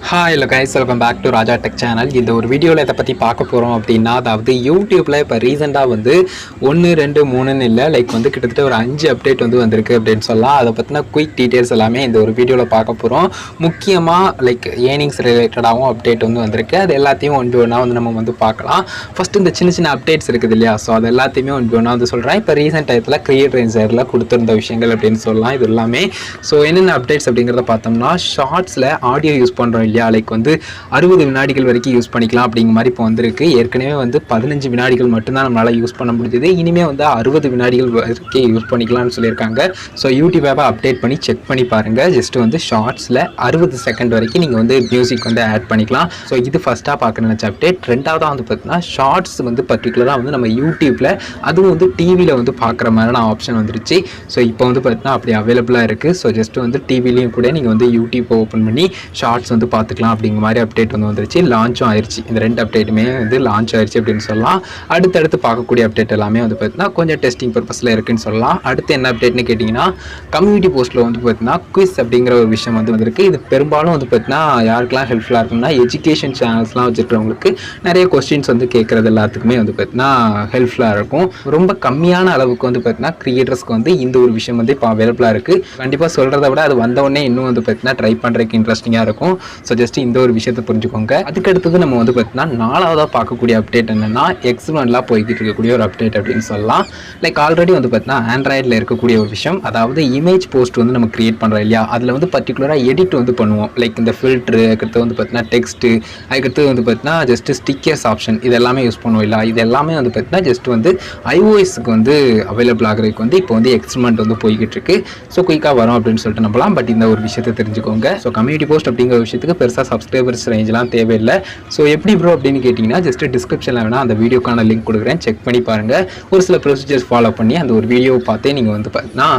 Hi, hello guys, welcome back to Raja Tech Channel. இந்த ஒரு வீடியோவில் இதை பற்றி பார்க்க போகிறோம் அப்படின்னா, அதாவது யூடியூப்பில் இப்போ ரீசெண்டாக வந்து 1, 2, 3ன்னு இல்லை, லைக் வந்து கிட்டத்தட்ட ஒரு 5 அப்டேட் வந்து வந்திருக்கு அப்படின்னு சொல்லலாம். அதை பற்றின குயிக் டீட்டெயில்ஸ் எல்லாமே இந்த ஒரு வீடியோவில் பார்க்க போகிறோம். முக்கியமாக லைக் ஏர்னிங்ஸ் ரிலேட்டடாகவும் அப்டேட் வந்து வந்திருக்கு. அது எல்லாத்தையும் ஒன்று ஒன்றா வந்து நம்ம வந்து பார்க்கலாம். ஃபஸ்ட்டு இந்த சின்ன சின்ன அப்டேட்ஸ் இருக்குது இல்லையா, ஸோ அது எல்லாத்தையுமே ஒன்று ஒன்றா வந்து சொல்கிறேன். இப்போ ரீசெண்ட் டயத்தில் கிரியேட்டர்ஸில் கொடுத்துருந்த விஷயங்கள் அப்படின்னு சொல்லலாம் இது எல்லாமே. ஸோ என்னென்ன அப்டேட்ஸ் அப்படிங்கிறத பார்த்தோம்னா, ஷார்ட்ஸில் ஆடியோ யூஸ் பண்ணுறோம் இல்லையா, லைக் வந்து 60 வினாடிகள் வரைக்கும் யூஸ் பண்ணிக்கலாம் அப்படிங்கிற மாதிரி இப்போ வந்திருக்கு. ஏற்கனவே வந்து 15 வினாடிகள் மட்டும்தான் நம்மளால் யூஸ் பண்ண முடிஞ்சது. இனிமேல் வந்து 60 வினாடிகள் வரைக்கும் யூஸ் பண்ணிக்கலாம்னு சொல்லியிருக்காங்க. ஸோ யூடியூப் ஆப்பை அப்டேட் பண்ணி செக் பண்ணி பாருங்கள். ஜஸ்ட் வந்து ஷார்ட்ஸில் 60 செகண்ட் வரைக்கும் நீங்கள் வந்து மியூசிக் வந்து ஆட் பண்ணிக்கலாம். ஸோ இது ஃபஸ்ட்டாக பார்க்க நினச்ச அப்டேட். ரெண்டாவதாக வந்து பார்த்தீங்கன்னா, ஷார்ட்ஸ் வந்து பர்டிகுலராக வந்து நம்ம யூடியூப்பில் அதுவும் வந்து டிவியில் வந்து பார்க்குற மாதிரியான ஆப்ஷன் வந்துருச்சு. ஸோ இப்போ வந்து பார்த்தீங்கன்னா அப்படி அவைலபிளாக இருக்குது. ஸோ ஜஸ்ட் வந்து டிவிலையும் கூட நீங்கள் வந்து யூடியூப் ஓப்பன் பண்ணி ஷார்ட்ஸ் வந்து பார்த்துக்கலாம் அப்படிங்கிற மாதிரி அப்டேட் வந்து வந்துருச்சு. லான்ச்சும் ஆயிடுச்சு. இந்த 2 அப்டேட்டுமே வந்து லான்ச் ஆயிடுச்சு அப்படின்னு சொல்லலாம். அடுத்தடுத்து பார்க்கக்கூடிய அப்டேட் எல்லாமே வந்து பார்த்தீங்கன்னா கொஞ்சம் டெஸ்டிங் பர்பஸில் இருக்குன்னு சொல்லலாம். அடுத்து என்ன அப்டேட்னு கேட்டிங்கன்னா, கம்யூனிட்டி போஸ்ட்டில் வந்து பார்த்தீங்கன்னா குவிஸ் அப்படிங்கிற ஒரு விஷயம் வந்து வந்திருக்கு. இது பெரும்பாலும் வந்து பார்த்தீங்கன்னா யாருக்கெல்லாம் ஹெல்ப்ஃபுல்லாக இருக்குன்னா, எஜுகேஷன் சேனல்ஸ்லாம் வச்சுருக்கிறவங்களுக்கு நிறைய கொஸ்டின்ஸ் வந்து கேட்குறது எல்லாத்துக்குமே வந்து பார்த்தீங்கன்னா ஹெல்ப்ஃபுல்லாக இருக்கும். ரொம்ப கம்மியான அளவுக்கு வந்து பார்த்தீங்கன்னா கிரியேட்டர்ஸ்க்கு வந்து இந்த ஒரு விஷயம் வந்து இப்போ அவைலபிளாக இருக்குது. கண்டிப்பாக சொல்கிறத விட அது வந்தவுடனே இன்னும் வந்து பார்த்தீங்கன்னா ட்ரை பண்ணுறதுக்கு இன்ட்ரெஸ்டிங்காக இருக்கும். ஸோ ஜஸ்ட் இந்த ஒரு விஷயத்தை புரிஞ்சுக்கோங்க. அதுக்கடுத்தது நம்ம வந்து பார்த்தீங்கன்னா 4வதாக பார்க்கக்கூடிய அப்டேட் என்னென்னா, X1லாம் போய்கிட்டு இருக்கக்கூடிய ஒரு அப்டேட் அப்படின்னு சொல்லலாம். லைக் ஆல்ரெடி வந்து பார்த்தீங்கன்னா ஆண்ட்ராய்டில் இருக்கக்கூடிய ஒரு விஷயம், அதாவது இமேஜ் போஸ்ட் வந்து நம்ம கிரியேட் பண்ணுறோம் இல்லையா, அதில் வந்து பர்டிகுலராக எடிட் வந்து பண்ணுவோம். லைக் இந்த ஃபில்ட்ரு, அதுக்கடுத்து வந்து பார்த்தீங்கன்னா டெக்ஸ்ட்டு, அதுக்கடுத்து வந்து பார்த்தீங்கன்னா ஜஸ்ட் ஸ்டிக்கர்ஸ் ஆப்ஷன், இது எல்லாமே யூஸ் பண்ணுவோம் இல்லை, இது எல்லாமே வந்து பார்த்தீங்கன்னா ஜஸ்ட் வந்து iOSக்கு வந்து அவைலபிள் ஆகிறதுக்கு வந்து இப்போ வந்து எக்ஸ்பெரிமெண்ட் வந்து போய்கிட்டு இருக்கு. ஸோ குயிக்காக வரும் அப்படின்னு சொல்லிட்டு நம்பலாம். பட் இந்த ஒரு விஷயத்தை தெரிஞ்சுக்கோங்க. ஸோ கம்யூனிட்டி போஸ்ட் அப்படிங்கிற விஷயத்துக்கு பெருசாக சப்ஸ்கிரைபர்ஸ் ரேஞ்செலாம் தேவையில்லை. ஸோ எப்படி ப்ரோ அப்படின்னு கேட்டிங்கன்னா, ஜஸ்ட் டிஸ்கிரிப்ஷனில் வேணால் அந்த வீடியோக்கான லிங்க் கொடுக்குறேன், செக் பண்ணி பாருங்கள். ஒரு சில ப்ரொசீஜர்ஸ் ஃபாலோ பண்ணி அந்த ஒரு வீடியோவை பார்த்தே நீங்கள் வந்து பார்த்தீங்கன்னா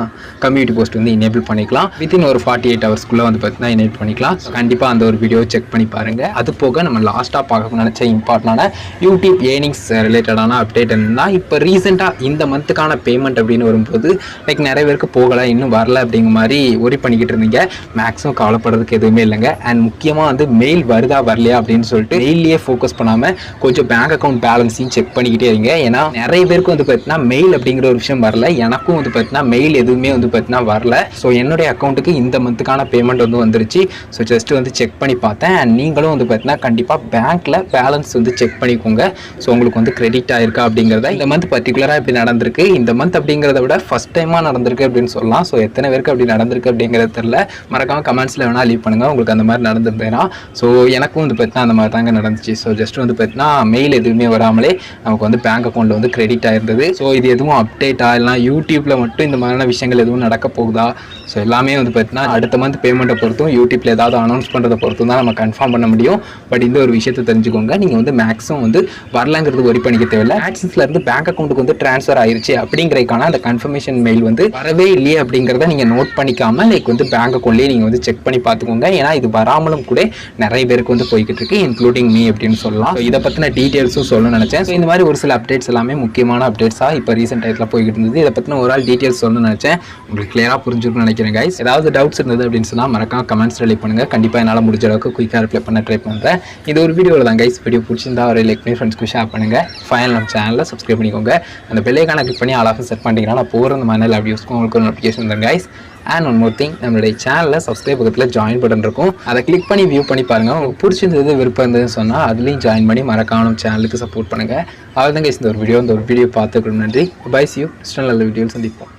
கம்யூனிட்டி போஸ்ட் வந்து எனேபிள் பண்ணிக்கலாம். வித்தின் ஒரு 48 ஹவர்ஸ்க்குள்ளே வந்து பார்த்தீங்கன்னா எனேபிள் பண்ணிக்கலாம். ஸோ கண்டிப்பாக அந்த ஒரு வீடியோவை செக் பண்ணி பாருங்கள். அது போக நம்ம லாஸ்ட்டாக பார்க்க நினச்ச இம்பார்ட்டண்டான யூடியூப் ஏர்னிங்ஸ் ரிலேட்டடான அப்டேட் என்னன்னா, இப்போ ரீசெண்டாக இந்த மந்த்துக்கான பேமெண்ட் அப்படின்னு வரும்போது லைக் நிறைய பேருக்கு போகலை, இன்னும் வரல அப்படிங்கிற மாதிரி ஒரி பண்ணிக்கிட்டு இருந்தீங்க. மேக்ஸிமம் கவலைப்படுறதுக்கு எதுவுமே இல்லைங்க. அண்ட் முக்கியமாக வந்து மெயில் வருதா வரலையா அப்படின்னு சொல்லிட்டு மெயிலே ஃபோக்கஸ் பண்ணாமல் கொஞ்சம் பேங்க் அக்கௌண்ட் பேலன்ஸையும் செக் பண்ணிக்கிட்டே இருங்க. ஏன்னா நிறைய பேருக்கு வந்து பார்த்தீங்கன்னா மெயில் அப்படிங்கிற ஒரு விஷயம் வரல. எனக்கும் வந்து பார்த்தீங்கன்னா மெயில் எதுவுமே வந்து பார்த்தீங்கன்னா வரல. ஸோ என்னுடைய அக்கௌண்ட்டுக்கு இந்த மந்த்துக்கான பேமெண்ட் வந்து வந்துருச்சு. ஸோ ஜஸ்ட் வந்து செக் பண்ணி பார்த்தேன். அண்ட் நீங்களும் வந்து பார்த்தீங்கன்னா கண்டிப்பாக பேங்க்கில் பேலன்ஸ் வந்து செக் பண்ணிக்கோங்க. ஸோ உங்களுக்கு வந்து கிரெடிட் ஆயிருக்கா அப்படிங்கிறத இந்த மந்த் பர்டிகுலராக இப்படி நடந்திருக்கு. இந்த மந்த் அப்படிங்கிறத விட ஃபஸ்ட் டைமாக நடந்திருக்கு அப்படின்னு சொல்லலாம். ஸோ எத்தனை பேருக்கு அப்படி நடந்திருக்கு அப்படிங்கிறது தெரியல. மறக்காம கமெண்ட்ஸில் வேணால் லீவ் பண்ணுங்கள் உங்களுக்கு அந்த மாதிரி நடந்திருந்தேன்னா. ஸோ எனக்கும் வந்து பார்த்தீங்கன்னா அந்த மாதிரி தாங்க நடந்துச்சு. ஸோ ஜஸ்ட் வந்து பார்த்தீங்கன்னா மெயில் எதுவுமே வராமலே நமக்கு வந்து பேங்க் அக்கௌண்ட்டில் வந்து கிரெடிட் ஆயிருந்தது. ஸோ இது எதுவும் அப்டேட்டா இல்லைனா யூடியூப்பில் மட்டும் இந்த மாதிரியான விஷயங்கள் எதுவும் நடக்க போகுதா? ஸோ எல்லாமே வந்து பார்த்தீங்கன்னா அடுத்த மந்த் பேமெண்ட்டை பொறுத்தும் யூடியூப்பில் ஏதாவது அனௌன்ஸ் பண்ணுறதை பொறுத்தும் தான் நம்ம கன்ஃபார்ம் பண்ண முடியும். பட் இந்த ஒரு விஷயத்தை தெரிஞ்சுக்கோங்க. நீங்கள் வந்து மேக்ஸிமம் வந்து வரலாங்கிறது ஒரி பண்ணிக்க தேவையில்லை. ஆக்சிஸ்லேருந்து பேங்க் அக்கௌண்ட்டுக்கு வந்து ட்ரான்ஸ்ஃபர் ஆயிருச்சு அப்படிங்கிறதுக்கான அந்த கன்ஃபர்மேஷன் மெயில் வந்து வரவே இல்லையே அப்படிங்கிறத நீங்கள் நோட் பண்ணிக்காம லைக் வந்து பேங்க் அக்கௌண்ட்லேயே நீங்கள் வந்து செக் பண்ணி பார்த்துக்கோங்க. ஏன்னா இது வராமலும் கூட நிறைய பேருக்கு வந்து போய்கிட்டு இருக்கு, இன்க்ளூடிங் மீ அப்படின்னு சொல்லலாம். இதை பற்றின டீட்டெயில்ஸும் சொல்ல நினச்சேன். ஸோ இந்த மாதிரி ஒரு சில அப்டேட்ஸ் எல்லாமே முக்கியமான அப்டேட்ஸாக இப்போ ரீசெண்ட் டைத்தில் போய்கிட்டு இருந்தது. இதை பற்றின ஒரு ஆள் டீட்டெயில்ஸ் சொல்ல நினச்சேன். உங்களுக்கு கிளியராக புரிஞ்சுக்கணும்னு நினைக்கிறேன் கைஸ். ஏதாவது டவுட்ஸ் இருந்தது அப்படின்னு சொன்னால் மறக்காம கமெண்ட்ஸ் ரிலீவ் பண்ணுங்கள். கண்டிப்பாக என்னால் முடிஞ்ச அளவுக்கு குயிக்காக ரிப்ளை பண்ண ட்ரை பண்ணுறேன். இது ஒரு வீடியோவில் தான் கைஸ். வீடியோ பிடிச்சிருந்தா ஒரு லைக் பண்ணி ஃப்ரெண்ட்ஸ்க்கு ஷேர் பண்ணுங்கள். ஃபைனல் நம்ம சேனலில் சப்ஸ்கிரைப் பண்ணிக்கோங்க. அந்த பெல்லைக்கான கிளிக் பண்ணி ஆல் ஆஃப் செட் பண்ணிட்டீங்கன்னா நான் போகிற அந்த மாதிரி வீடியோஸ்க்கு உங்களுக்கு ஒரு நோட்டிஃபிகேஷன் வந்துடும் guys. And one more thing, நம்மளுடைய சேனலில் சப்ஸ்கிரைப் பக்கத்தில் ஜாயின் பட்டன் இருக்கும். அதை கிளிக் பண்ணி வியூ பண்ணி பாருங்கள். உங்களுக்கு பிடிச்சிருந்தது விருப்பம் இருந்ததுன்னு சொன்னால் அதுலேயும் ஜாயின் பண்ணி மறக்காம சேனலுக்கு சப்போர்ட் பண்ணுங்கள். அவ்வளோதாங்க இந்த ஒரு வீடியோ பார்த்துக்கணும். நன்றி. பை. C you. நெக்ஸ்ட் நல்ல வீடியோவில் சந்திப்போம்.